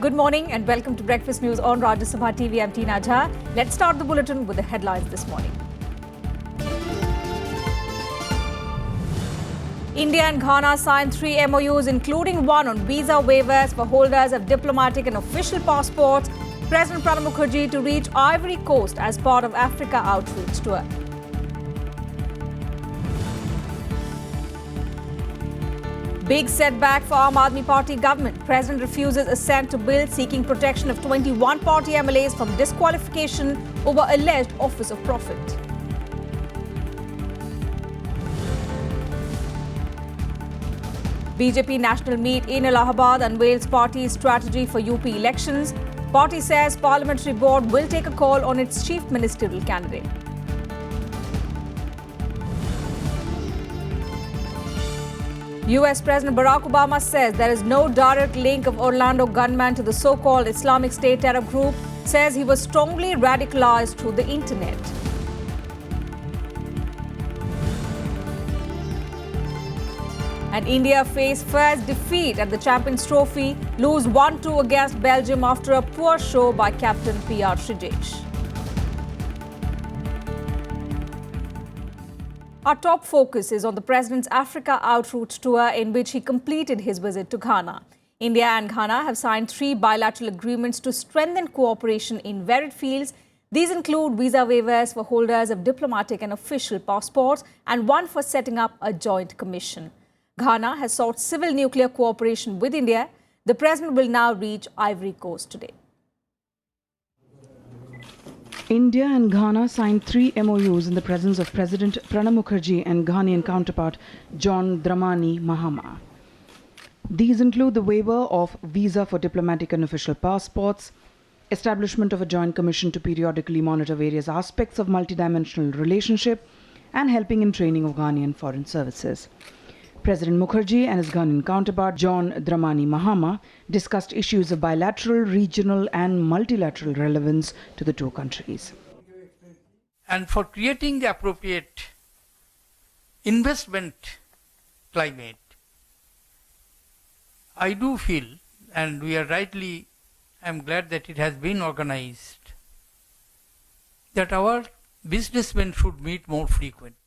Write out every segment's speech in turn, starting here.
Good morning and welcome to Breakfast News on Rajya Sabha TV. I'm Tina Jha. Let's start the bulletin with the headlines this morning. India and Ghana signed 3 MOUs, including one on visa waivers for holders of diplomatic and official passports. President Pranab Mukherjee to reach Ivory Coast as part of Africa outreach tour. Big setback for Aam Aadmi Party government. President refuses assent to bill seeking protection of 21 party MLAs from disqualification over alleged office of profit. BJP National Meet in Allahabad unveils party's strategy for UP elections. Party says Parliamentary Board will take a call on its chief ministerial candidate. US President Barack Obama says there is no direct link of Orlando gunman to the so-called Islamic State terror group, says he was strongly radicalized through the internet. And India faced first defeat at the Champions Trophy, lose 1-2 against Belgium after a poor show by captain PR Srijesh. Our top focus is on the President's Africa outreach tour, in which he completed his visit to Ghana. India and Ghana have signed 3 bilateral agreements to strengthen cooperation in varied fields. These include visa waivers for holders of diplomatic and official passports and one for setting up a joint commission. Ghana has sought civil nuclear cooperation with India. The President will now reach Ivory Coast today. India and Ghana signed 3 MOUs in the presence of President Pranab Mukherjee and Ghanaian counterpart John Dramani Mahama. These include the waiver of visa for diplomatic and official passports, establishment of a joint commission to periodically monitor various aspects of multidimensional relationship, and helping in training of Ghanaian foreign services. President Mukherjee and his Ghanaian counterpart John Dramani Mahama discussed issues of bilateral, regional and multilateral relevance to the two countries. And for creating the appropriate investment climate, I do feel, and I'm glad that it has been organized, that our businessmen should meet more frequently.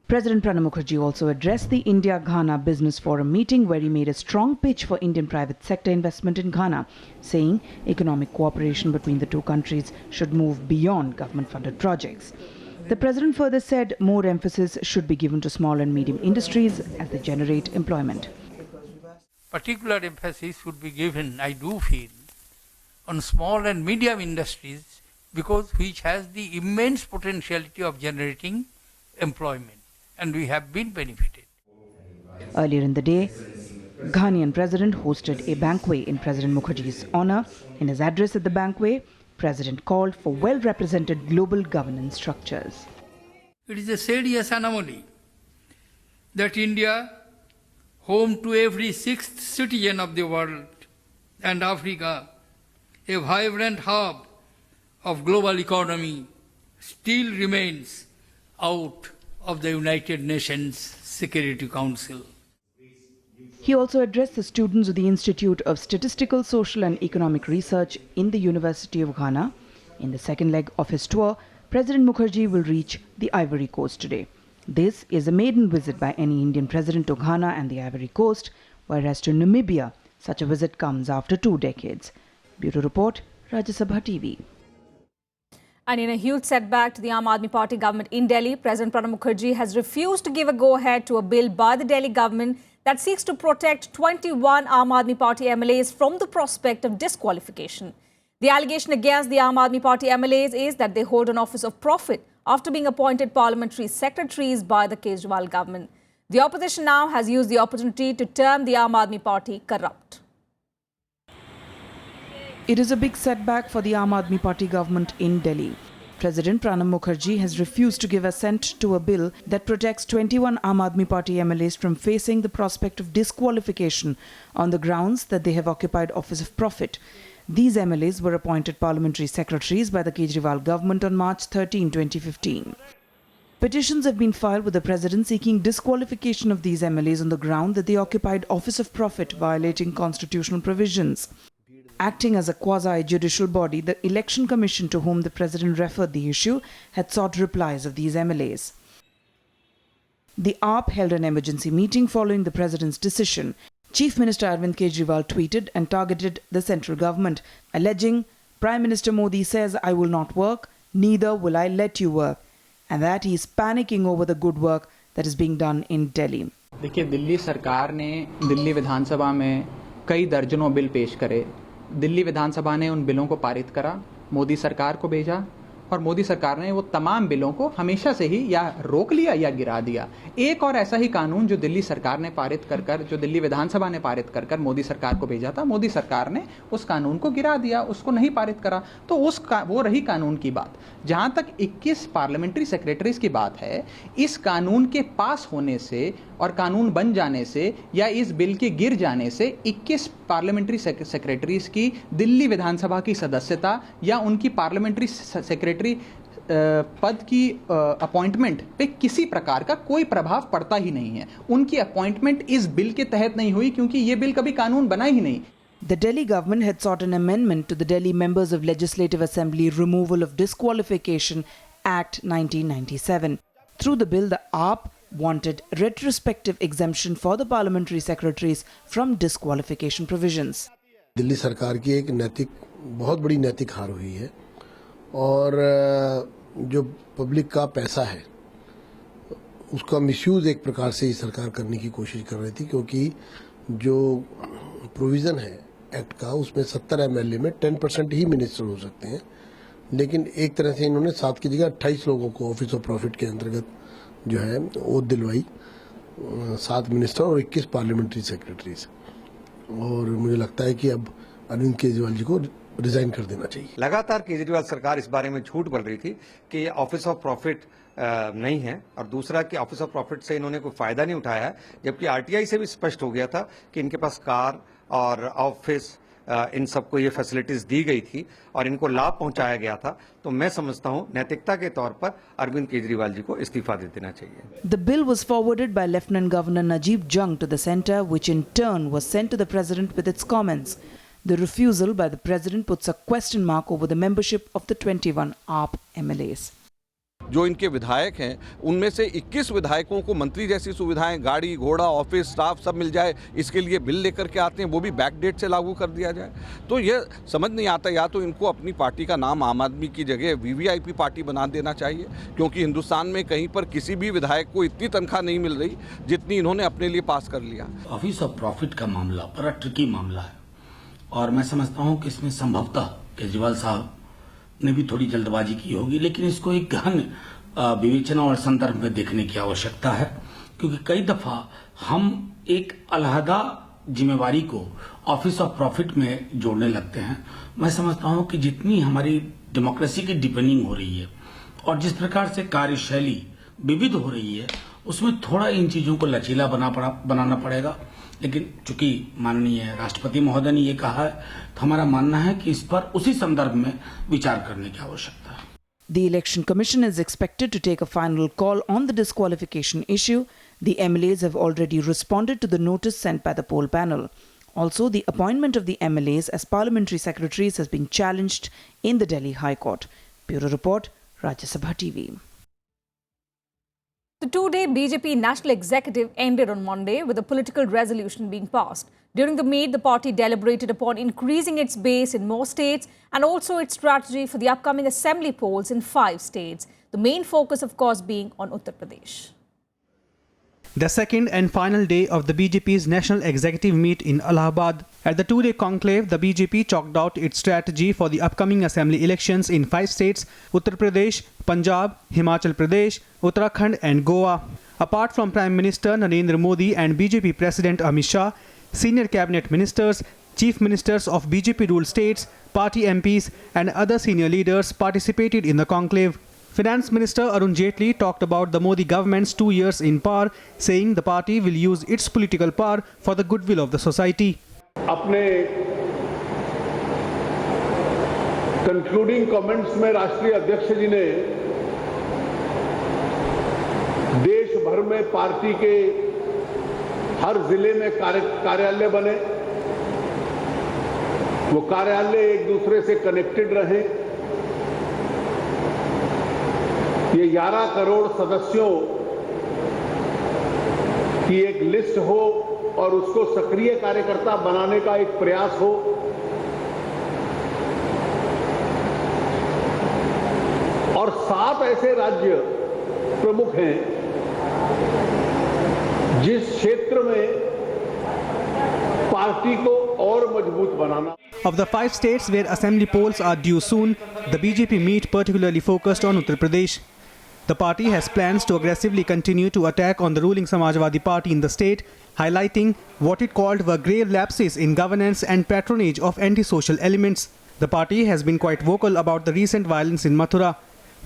President Pranab Mukherjee also addressed the India-Ghana Business Forum meeting, where he made a strong pitch for Indian private sector investment in Ghana, saying economic cooperation between the two countries should move beyond government-funded projects. The President further said more emphasis should be given to small and medium industries as they generate employment. Particular emphasis should be given, I do feel, on small and medium industries, because which has the immense potentiality of generating employment. And we have been benefited. Earlier in the day, Ghanaian President hosted a banquet in President Mukherjee's honor. In his address at the banquet, President called for well-represented global governance structures. It is a serious anomaly that India, home to every 6th citizen of the world, and Africa, a vibrant hub of global economy, still remains out of the United Nations Security Council. He also addressed the students of the Institute of Statistical, Social and Economic Research in the University of Ghana. In the second leg of his tour, President Mukherjee will reach the Ivory Coast today. This is a maiden visit by any Indian president to Ghana and the Ivory Coast, whereas to Namibia, such a visit comes after 2 decades. Bureau Report, Rajya Sabha TV. And in a huge setback to the Aam Aadmi Party government in Delhi, President Pranab Mukherjee has refused to give a go-ahead to a bill by the Delhi government that seeks to protect 21 Aam Aadmi Party MLAs from the prospect of disqualification. The allegation against the Aam Aadmi Party MLAs is that they hold an office of profit after being appointed parliamentary secretaries by the Kejriwal government. The opposition now has used the opportunity to term the Aam Aadmi Party corrupt. It is a big setback for the Aam Aadmi Party government in Delhi. President Pranab Mukherjee has refused to give assent to a bill that protects 21 Aam Aadmi Party MLAs from facing the prospect of disqualification on the grounds that they have occupied office of profit. These MLAs were appointed parliamentary secretaries by the Kejriwal government on March 13, 2015. Petitions have been filed with the President seeking disqualification of these MLAs on the ground that they occupied office of profit, violating constitutional provisions. Acting as a quasi-judicial body, the Election Commission, to whom the President referred the issue, had sought replies of these MLAs. The AAP held an emergency meeting following the President's decision. Chief Minister Arvind Kejriwal tweeted and targeted the central government, alleging, "Prime Minister Modi says I will not work, neither will I let you work," and that he is panicking over the good work that is being done in Delhi. देखिए, दिल्ली सरकार ने दिल्ली विधानसभा में कई दर्जनों bill पेश करे। दिल्ली विधानसभा ने उन बिलों को पारित करा, मोदी सरकार को भेजा और मोदी सरकार ने वो तमाम बिलों को हमेशा से ही या रोक लिया या गिरा दिया। एक और ऐसा ही कानून जो दिल्ली सरकार ने पारित कर जो दिल्ली विधानसभा ने पारित कर मोदी सरकार को भेजा था, मोदी सरकार ने उस कानून को गिरा दिया, उसको नहीं पारित करा। तो वो रही कानून की बात। जहां तक 21 पार्लियामेंट्री सेक्रेटरीज की बात है, इस कानून के पास होने से और कानून बन जाने से या इस बिल के गिर जाने से 21 पार्लियामेंट्री सेक्रेटरीज की दिल्ली विधानसभा की सदस्यता या उनकी पार्लियामेंट्री सेक्रेटरी पद की अपॉइंटमेंट पे किसी प्रकार का कोई प्रभाव पड़ता ही नहीं है। उनकी अपॉइंटमेंट इस बिल के तहत नहीं हुई क्योंकि ये बिल कभी कानून बना ही नहीं। The Delhi government had sought an amendment to the Delhi Members of Legislative Assembly Removal of Disqualification Act 1997. Through the bill, the AAP wanted retrospective exemption for the parliamentary secretaries from disqualification provisions. Delhi सरकार की एक बहुत बड़ी नैतिक हार हुई है और जो पब्लिक का पैसा है उसका मिसयूज एक प्रकार से ही सरकार करने की कोशिश कर रही थी, क्योंकि जो प्रोविजन है एक्ट का उसमें 70 MLA में 10% ही मिनिस्टर हो सकते हैं, लेकिन एक तरह से इन्होंने 7 की जगह 28 लोगों को ऑफिस ऑफ प्रॉफिट के अंतर्गत जो है वो दिलवाई, 7 मिनिस्टर और 21 पार्लियामेंट्री सेक्रेटरीज। और मुझे लगता है कि अब अरविंद केजरीवाल जी को रिजाइन कर देना चाहिए। लगातार केजरीवाल सरकार इस बारे में झूठ बोल रही थी कि ऑफिस ऑफ प्रॉफिट नहीं है, और दूसरा कि ऑफिस ऑफ प्रॉफिट से इन्होंने कोई फायदा नहीं उठाया है, जबकि आरटीआई से भी स्पष्ट हो गया था कि इनके पास कार और ऑफिस इन सबको ये फैसिलिटीज दी गई थी और इनको लाभ पहुंचाया गया था। तो मैं समझता हूं नैतिकता के तौर पर अरविंद केजरीवाल जी को इस्तीफा दे देना चाहिए। The bill was forwarded by Lieutenant Governor Najib Jung to the centre, which in turn was sent to the President with its comments. The refusal by the President puts a question mark over the membership of the 21 AAP MLAs. जो इनके विधायक हैं उनमें से 21 विधायकों को मंत्री जैसी सुविधाएं, गाड़ी घोड़ा, ऑफिस स्टाफ सब मिल जाए, इसके लिए बिल लेकर के आते हैं, वो भी बैक डेट से लागू कर दिया जाए। तो ये समझ नहीं आता, या तो इनको अपनी पार्टी का नाम आम आदमी की जगह वीवीआईपी पार्टी बना देना चाहिए, क्योंकि हिंदुस्तान में कहीं पर किसी भी विधायक को इतनी तनख्वाह नहीं मिल रही जितनी इन्होंने अपने लिए पास कर लिया। ऑफिस ऑफ प्रॉफिट का मामला बड़ा ट्रिकी मामला है और मैं समझता हूँ कि इसमें संभवतः केजरीवाल साहब ने भी थोड़ी जल्दबाजी की होगी, लेकिन इसको एक गहन विवेचना और संदर्भ में देखने की आवश्यकता है, क्योंकि कई दफा हम एक अलहदा जिम्मेवारी को ऑफिस ऑफ प्रॉफिट में जोड़ने लगते हैं। मैं समझता हूं कि जितनी हमारी डेमोक्रेसी की डिपेंडिंग हो रही है और जिस प्रकार से कार्यशैली विविध हो रही है, उसमें थोड़ा इन चीजों को लचीला बनाना पड़ेगा। लेकिन चूंकि माननीय राष्ट्रपति महोदय ने ये कहा है, तो हमारा मानना है कि इस पर उसी संदर्भ में विचार करने की आवश्यकता है। The Election Commission is expected to take a final call on the disqualification issue. The MLAs have already responded to the notice sent by the poll panel. Also, the appointment of the MLAs as parliamentary secretaries has been challenged in the Delhi High Court. Bureau Report, Rajya Sabha TV. The two-day BJP National Executive ended on Monday with a political resolution being passed. During the meet, the party deliberated upon increasing its base in more states and also its strategy for the upcoming assembly polls in 5 states. The main focus, of course, being on Uttar Pradesh. The second and final day of the BJP's National Executive meet in Allahabad. At the two-day conclave, the BJP chalked out its strategy for the upcoming assembly elections in 5 states: Uttar Pradesh, Punjab, Himachal Pradesh, Uttarakhand and Goa. Apart from Prime Minister Narendra Modi and BJP President Amit Shah, senior cabinet ministers, chief ministers of BJP-ruled states, party MPs and other senior leaders participated in the conclave. Finance Minister Arun Jaitley talked about the Modi government's 2 years in power, saying the party will use its political power for the goodwill of the society. अपने concluding comments में राष्ट्रीय अध्यक्ष जी ने देश भर में party के हर जिले में कार्यालय बने, वो कार्यालय एक दूसरे से कनेक्टेड रहे, ये 11 करोड़ सदस्यों की एक लिस्ट हो और उसको सक्रिय कार्यकर्ता बनाने का एक प्रयास हो। और 7 ऐसे राज्य प्रमुख हैं जिस क्षेत्र में पार्टी को और मजबूत बनाना। Of the 5 states where assembly polls are due soon, the BJP meet particularly focused on Uttar Pradesh. The party has plans to aggressively continue to attack on the ruling Samajwadi Party in the state, highlighting what it called were grave lapses in governance and patronage of antisocial elements. The party has been quite vocal about the recent violence in Mathura,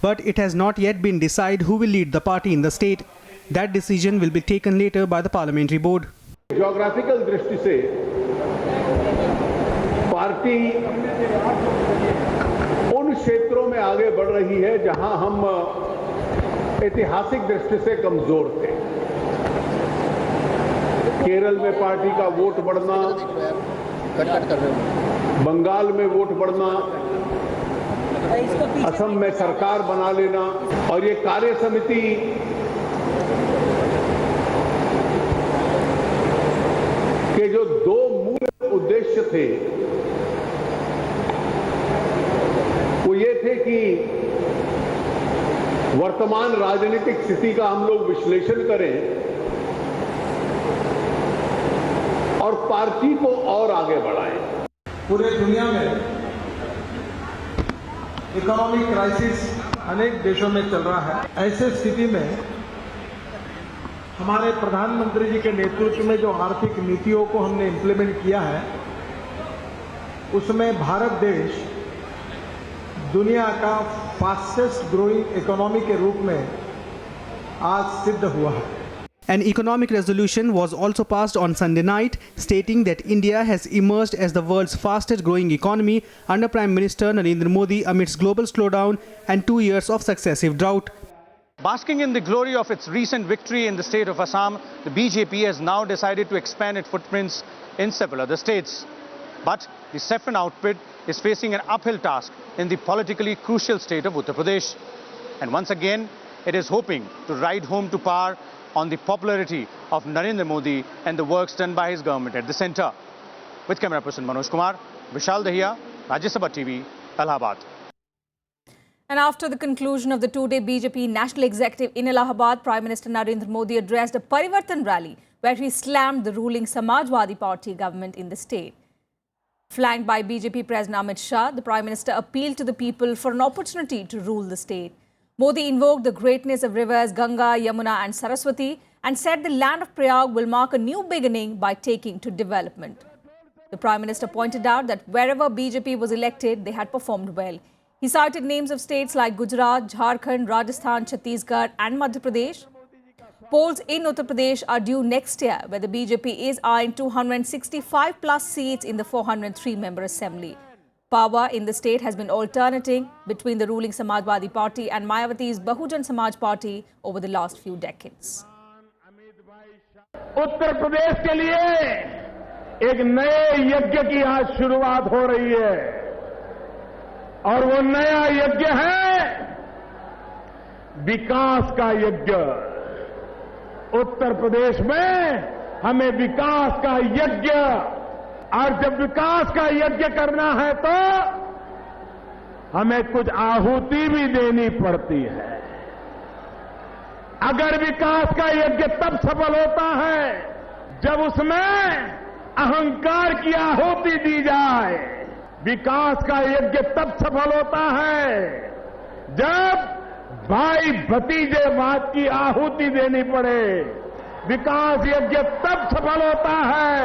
but it has not yet been decided who will lead the party in the state. That decision will be taken later by the parliamentary board. Geographical दृष्टि से party उन क्षेत्रों में आगे बढ़ रही है जहां हम ऐतिहासिक दृष्टि से कमजोर थे। केरल में पार्टी का वोट बढ़ना, बंगाल में वोट बढ़ना, असम में सरकार बना लेना, और ये कार्य समिति के जो 2 मूल उद्देश्य थे वो ये थे कि वर्तमान राजनीतिक स्थिति का हम लोग विश्लेषण करें और पार्टी को और आगे बढ़ाएं। पूरे दुनिया में इकोनॉमिक क्राइसिस अनेक देशों में चल रहा है। ऐसे स्थिति में हमारे प्रधानमंत्री जी के नेतृत्व में जो आर्थिक नीतियों को हमने इम्प्लीमेंट किया है, उसमें भारत देश दुनिया का फास्टेस्ट ग्रोइंग इकोनॉमी के रूप में आज सिद्ध हुआ है। An economic resolution was also passed on Sunday night, stating that India has emerged as the world's fastest growing economy under Prime Minister Narendra Modi amidst global slowdown and 2 years of successive drought. Basking in the glory of its recent victory in the state of Assam, the BJP has now decided to expand its footprints in several other states. But the saffron outfit is facing an uphill task in the politically crucial state of Uttar Pradesh. And once again, it is hoping to ride home to power on the popularity of Narendra Modi and the works done by his government at the centre. With camera person Manoj Kumar, Vishal Dahiya, Rajya Sabha TV, Allahabad. And after the conclusion of the 2-day BJP National Executive in Allahabad, Prime Minister Narendra Modi addressed a Parivartan rally where he slammed the ruling Samajwadi Party government in the state. Flanked by BJP President Amit Shah, the Prime Minister appealed to the people for an opportunity to rule the state. Modi invoked the greatness of rivers Ganga, Yamuna and Saraswati and said the land of Prayag will mark a new beginning by taking to development. The Prime Minister pointed out that wherever BJP was elected, they had performed well. He cited names of states like Gujarat, Jharkhand, Rajasthan, Chhattisgarh and Madhya Pradesh. Polls in Uttar Pradesh are due next year, where the BJP is eyeing 265 plus seats in the 403-member assembly. Power in the state has been alternating between the ruling Samajwadi Party and Mayawati's Bahujan Samaj Party over the last few decades. Uttar Pradesh के लिए एक नए यज्ञ की आज शुरुआत हो रही है और वो नया यज्ञ है विकास का यज्ञ। उत्तर प्रदेश में हमें विकास का यज्ञ, और जब विकास का यज्ञ करना है तो हमें कुछ आहुति भी देनी पड़ती है। अगर विकास का यज्ञ तब सफल होता है जब उसमें अहंकार की आहुति दी जाए। विकास का यज्ञ तब सफल होता है जब भाई भतीजेवाद की आहुति देनी पड़े। विकास यज्ञ तब सफल होता है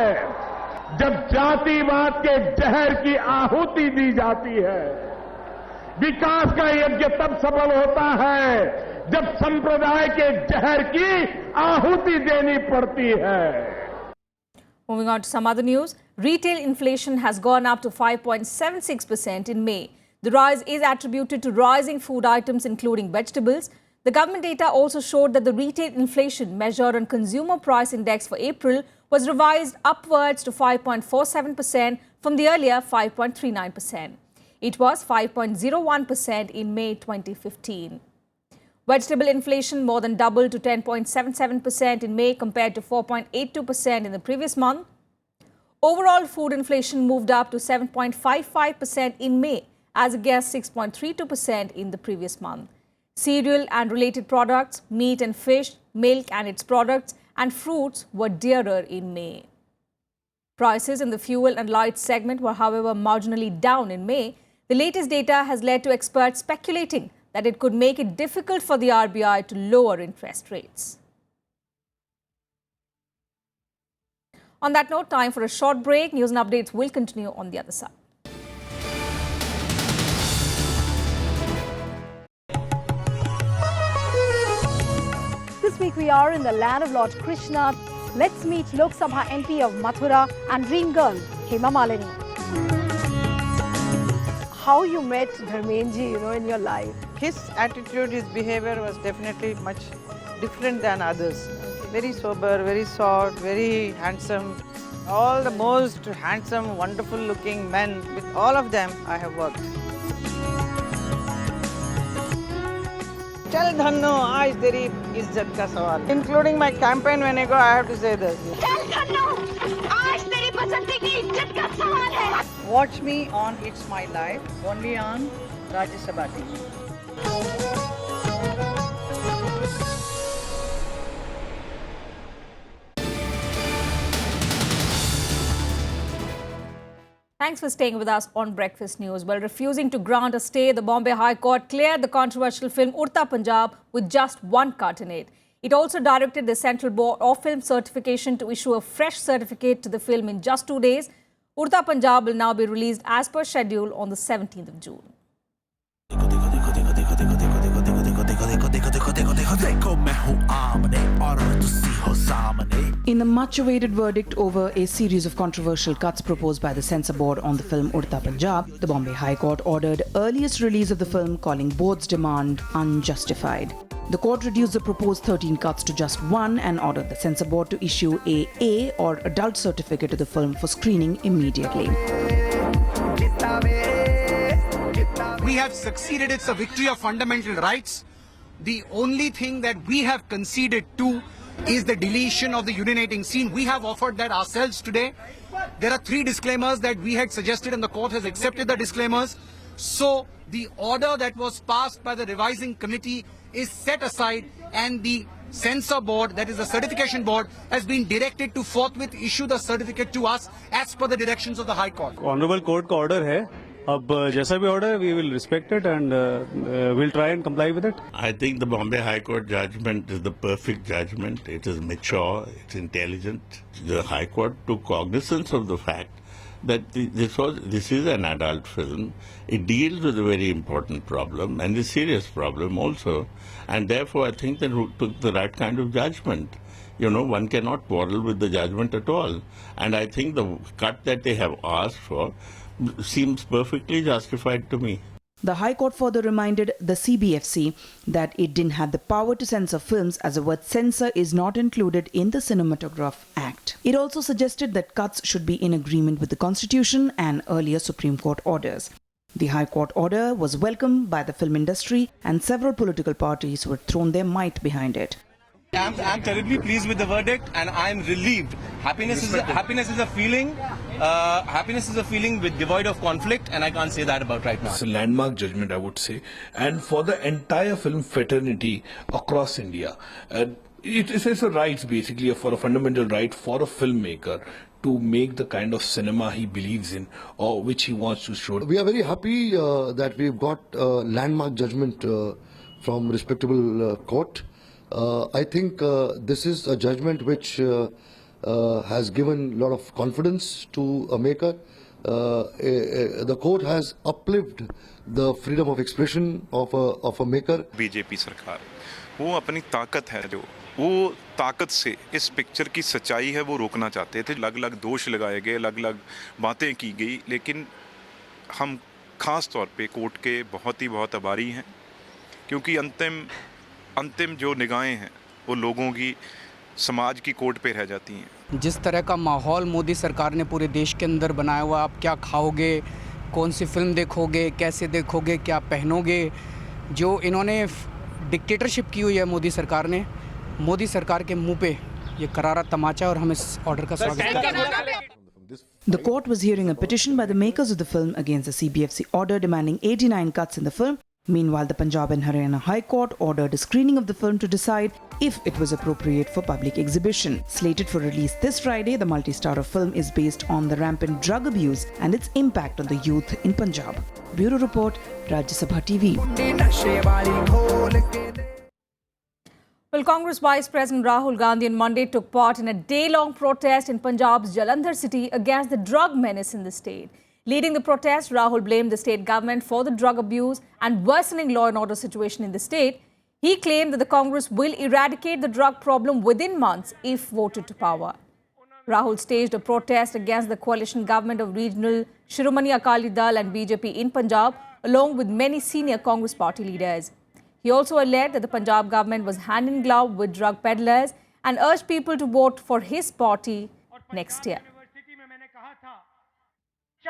जब जातिवाद के जहर की आहुति दी जाती है। विकास का यज्ञ तब सफल होता है जब संप्रदाय के जहर की आहुति देनी पड़ती है। Moving on to some other news, retail inflation has gone up to 5.76% in May. The rise is attributed to rising food items including vegetables. The government data also showed that the retail inflation measured on Consumer Price Index for April was revised upwards to 5.47% from the earlier 5.39%. It was 5.01% in May 2015. Vegetable inflation more than doubled to 10.77% in May compared to 4.82% in the previous month. Overall food inflation moved up to 7.55% in May as against 6.32% in the previous month. Cereal and related products, meat and fish, milk and its products, and fruits were dearer in May. Prices in the fuel and light segment were, however, marginally down in May. The latest data has led to experts speculating that it could make it difficult for the RBI to lower interest rates. On that note, time for a short break. News and updates will continue on the other side. This week we are in the land of Lord Krishna. Let's meet Lok Sabha MP of Mathura and dream girl Hema Malini. How you met Dharmenji, in your life? His attitude, his behavior was definitely much different than others. Very sober, very soft, very handsome. All the most handsome, wonderful looking men, with all of them I have worked. Chal Dhanno, aaj teri izzat ka sawal. Including my campaign when I go, I have to say this. Chal Dhanno, aaj teri pasandi ki izzat ka sawal hai. Watch me on It's My Life, only on Rajya Sabha TV. Thanks for staying with us on Breakfast News. While refusing to grant a stay, the Bombay High Court cleared the controversial film Urdu Punjab with just one cut in it. It also directed the Central Board of Film Certification to issue a fresh certificate to the film in just 2 days. Urdu Punjab will now be released as per schedule on the 17th of June. In the much-awaited verdict over a series of controversial cuts proposed by the censor board on the film Urdu Punjab, the Bombay High Court ordered earliest release of the film, calling board's demand unjustified. The court reduced the proposed 13 cuts to just one and ordered the censor board to issue a A or adult certificate to the film for screening immediately. We have succeeded. It's a victory of fundamental rights. The only thing that we have conceded to is the deletion of the urinating scene. We have offered that ourselves today. There are 3 disclaimers that we had suggested and the court has accepted the disclaimers. So the order that was passed by the revising committee is set aside and the censor board, that is the certification board, has been directed to forthwith issue the certificate to us as per the directions of the High Court. Honorable Court का order है. अब जैसा भी order we will respect it and we'll try and comply with it. I think the Bombay High Court judgment is the perfect judgment. It is mature, it's intelligent. The High Court took cognizance of the fact that this is an adult film. It deals with a very important problem and a serious problem also. And therefore I think they took the right kind of judgment. One cannot quarrel with the judgment at all. And I think the cut that they have asked for seems perfectly justified to me. The High Court further reminded the CBFC that it didn't have the power to censor films, as the word censor is not included in the Cinematograph Act. It also suggested that cuts should be in agreement with the Constitution and earlier Supreme Court orders. The High Court order was welcomed by the film industry and several political parties who had thrown their might behind it. I'm terribly pleased with the verdict and I'm relieved. Happiness is a feeling. Happiness is a feeling devoid of conflict, and I can't say that about right now. It's a landmark judgment, I would say, and for the entire film fraternity across India. It is a right, basically, for a fundamental right for a filmmaker to make the kind of cinema he believes in or which he wants to show. We are very happy that we've got a landmark judgment from respectable court. I think this is a judgment which has given a lot of confidence to a maker. The court has uplifted the freedom of expression of a maker. BJP सरकार वो अपनी ताकत है जो वो ताकत से इस पिक्चर की सच्चाई है वो रोकना चाहते थे. अलग-अलग दोष लगाए गए, अलग-अलग बातें की गई, लेकिन हम खास तौर पे कोर्ट के बहुत आभारी हैं क्योंकि अंतिम जो निगाहें हैं वो लोगों की समाज की कोर्ट पे रह जाती हैं। जिस तरह का माहौल मोदी सरकार ने पूरे देश के अंदर बनाया हुआ, आप क्या खाओगे, कौन सी फिल्म देखोगे, कैसे देखोगे, क्या पहनोगे, जो इन्होंने डिक्टेटरशिप की हुई है मोदी सरकार के मुंह पे ये करारा तमाचा, और हम इस ऑर्डर का स्वागत करते हैं। The court was hearing a petition by the makers of the film against the CBFC order demanding 89 cuts in the film. Meanwhile, the Punjab and Haryana High Court ordered a screening of the film to decide if it was appropriate for public exhibition. Slated for release this Friday, the multi-starrer film is based on the rampant drug abuse and its impact on the youth in Punjab. Bureau Report, Rajya Sabha TV. Well, Congress Vice President Rahul Gandhi on Monday took part in a day-long protest in Punjab's Jalandhar city against the drug menace in the state. Leading the protest, Rahul blamed the state government for the drug abuse and worsening law and order situation in the state. He claimed that the Congress will eradicate the drug problem within months if voted to power. Rahul staged a protest against the coalition government of regional Shiromani Akali Dal and BJP in Punjab, along with many senior Congress party leaders. He also alleged that the Punjab government was hand in glove with drug peddlers and urged people to vote for his party next year.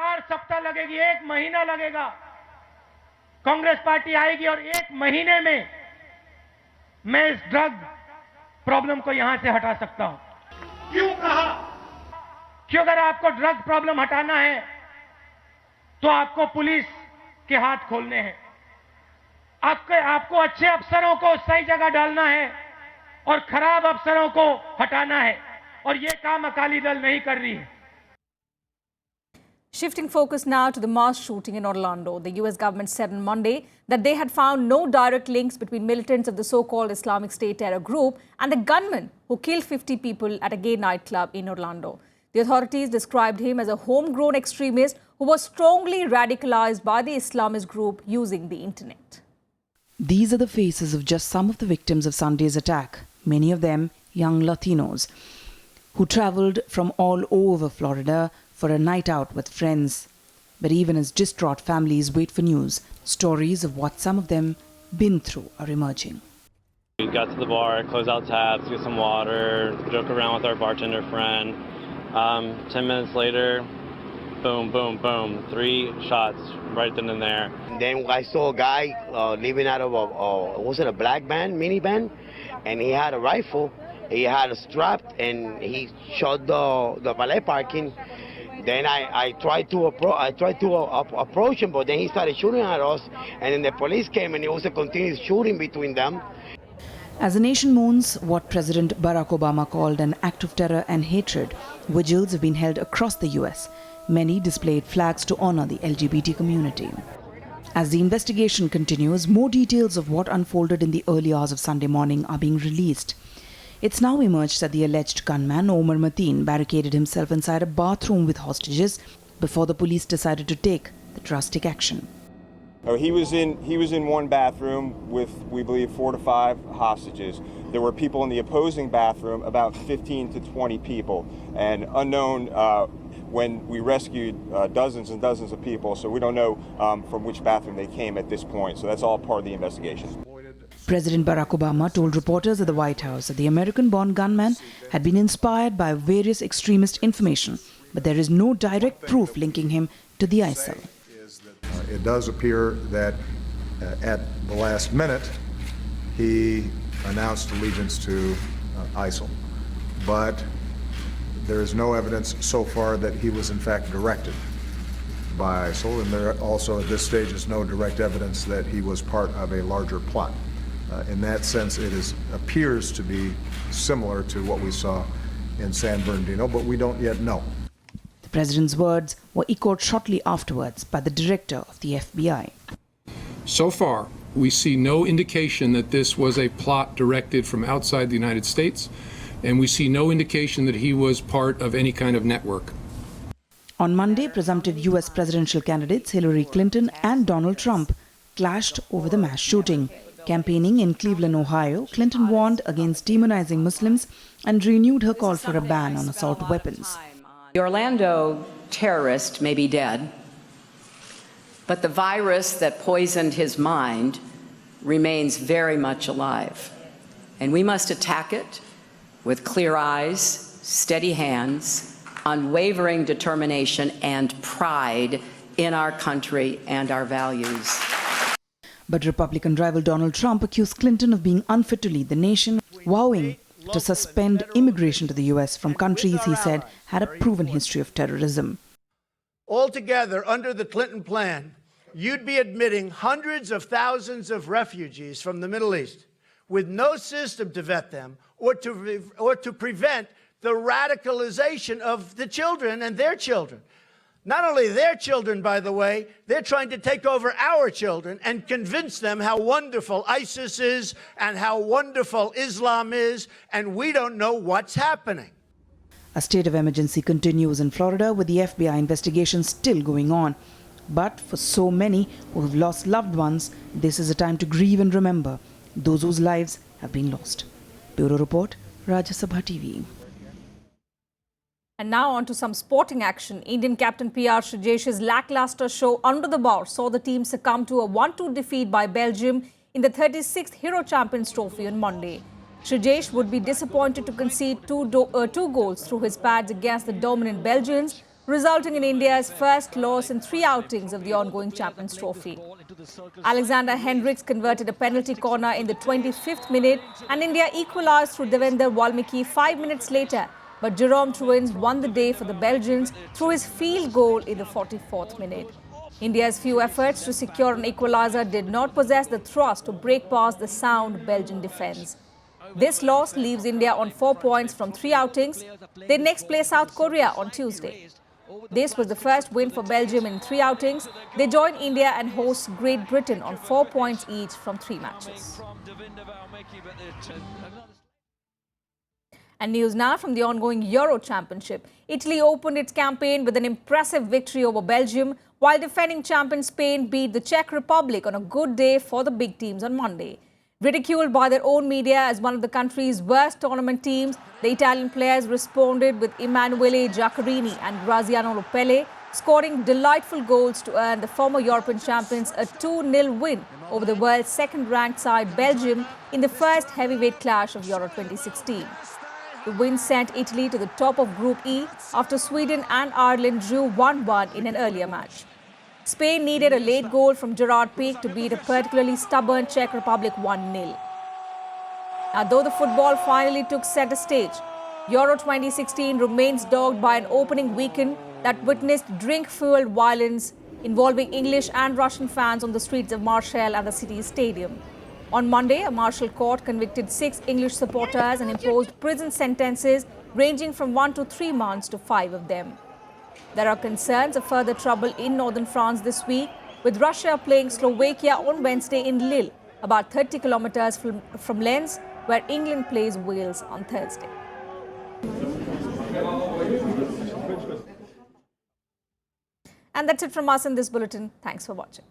4 सप्ताह लगेगी, 1 महीना लगेगा, Congress party आएगी और 1 महीने में मैं इस ड्रग प्रॉब्लम को यहां से हटा सकता हूं। क्यों कहा? कि अगर आपको ड्रग प्रॉब्लम हटाना है तो आपको पुलिस के हाथ खोलने हैं, आपको अच्छे अफसरों को सही जगह डालना है और खराब अफसरों को हटाना है, और ये काम अकाली दल नहीं कर रही है। Shifting focus now to the mass shooting in Orlando. The US government said on Monday that they had found no direct links between militants of the so-called Islamic State terror group and the gunman who killed 50 people at a gay nightclub in Orlando. The authorities described him as a homegrown extremist who was strongly radicalized by the Islamist group using the internet. These are the faces of just some of the victims of Sunday's attack, many of them young Latinos, who traveled from all over Florida for a night out with friends. But even as distraught families wait for news, stories of what some of them been through are emerging. We got to the bar, close out tabs, get some water, joke around with our bartender friend. 10 minutes later, boom, boom, boom, 3 shots right then and there. And then I saw a guy leaving out of a black van, minivan, and he had a rifle. He had a strap, and he shot the valet parking. Then I tried to approach him, but then he started shooting at us, and then the police came, and it was a continuous shooting between them. As the nation mourns what President Barack Obama called an act of terror and hatred, vigils have been held across the US. Many displayed flags to honor the LGBT community. As the investigation continues, more details of what unfolded in the early hours of Sunday morning are being released. It's now emerged that the alleged gunman, Omar Mateen, barricaded himself inside a bathroom with hostages before the police decided to take the drastic action. He was in one bathroom with, we believe, 4 to 5 hostages. There were people in the opposing bathroom, about 15 to 20 people, and unknown when we rescued dozens and dozens of people, so we don't know from which bathroom they came at this point. So that's all part of the investigation. President Barack Obama told reporters at the White House that the American-born gunman had been inspired by various extremist information, but there is no direct proof linking him to the ISIL. It does appear that at the last minute he announced allegiance to ISIL, but there is no evidence so far that he was in fact directed by ISIL, and there also at this stage is no direct evidence that he was part of a larger plot. In that sense, it appears to be similar to what we saw in San Bernardino, but we don't yet know. The president's words were echoed shortly afterwards by the director of the FBI. So far, we see no indication that this was a plot directed from outside the United States, and we see no indication that he was part of any kind of network. On Monday, presumptive US presidential candidates Hillary Clinton and Donald Trump clashed over the mass shooting. Campaigning in Cleveland, Ohio, Clinton warned against demonizing Muslims and renewed her call for a ban on assault weapons. The Orlando terrorist may be dead, but the virus that poisoned his mind remains very much alive. And we must attack it with clear eyes, steady hands, unwavering determination, and pride in our country and our values. But Republican rival Donald Trump accused Clinton of being unfit to lead the nation, vowing to suspend immigration to the US from countries he said had a proven history of terrorism. Altogether, under the Clinton plan, you'd be admitting hundreds of thousands of refugees from the Middle East with no system to vet them or to prevent the radicalization of the children and their children. Not only their children, by the way, they're trying to take over our children and convince them how wonderful ISIS is and how wonderful Islam is, and we don't know what's happening. A state of emergency continues in Florida with the FBI investigation still going on. But for so many who have lost loved ones, this is a time to grieve and remember those whose lives have been lost. Bureau Report, Rajya Sabha TV. And now on to some sporting action. Indian captain PR Shrijesh's lackluster show under the bar saw the team succumb to a 1-2 defeat by Belgium in the 36th Hero Champions Trophy on Monday. Shrijesh would be disappointed to concede two goals through his pads against the dominant Belgians, resulting in India's first loss in 3 outings of the ongoing Champions Trophy. Alexander Hendricks converted a penalty corner in the 25th minute and India equalised through Devender Valmiki 5 minutes later. But Jerome Truins won the day for the Belgians through his field goal in the 44th minute. India's few efforts to secure an equaliser did not possess the thrust to break past the sound Belgian defence. This loss leaves India on 4 points from 3 outings. They next play South Korea on Tuesday. This was the first win for Belgium in 3 outings. They join India and host Great Britain on 4 points each from 3 matches. And news now from the ongoing Euro Championship. Italy opened its campaign with an impressive victory over Belgium, while defending champion Spain beat the Czech Republic on a good day for the big teams on Monday. Ridiculed by their own media as one of the country's worst tournament teams, the Italian players responded with Emanuele Giaccherini and Graziano Lopelle, scoring delightful goals to earn the former European champions a 2-0 win over the world's second-ranked side Belgium in the first heavyweight clash of Euro 2016. The win sent Italy to the top of Group E after Sweden and Ireland drew 1-1 in an earlier match. Spain needed a late goal from Gerard Pique to beat a particularly stubborn Czech Republic 1-0. Now, though the football finally took centre stage, Euro 2016 remains dogged by an opening weekend that witnessed drink-fueled violence involving English and Russian fans on the streets of Marseille and the city's stadium. On Monday, a martial court convicted 6 English supporters and imposed prison sentences ranging from 1 to 3 months to 5 of them. There are concerns of further trouble in northern France this week, with Russia playing Slovakia on Wednesday in Lille, about 30 kilometers from Lens, where England plays Wales on Thursday. And that's it from us in this bulletin. Thanks for watching.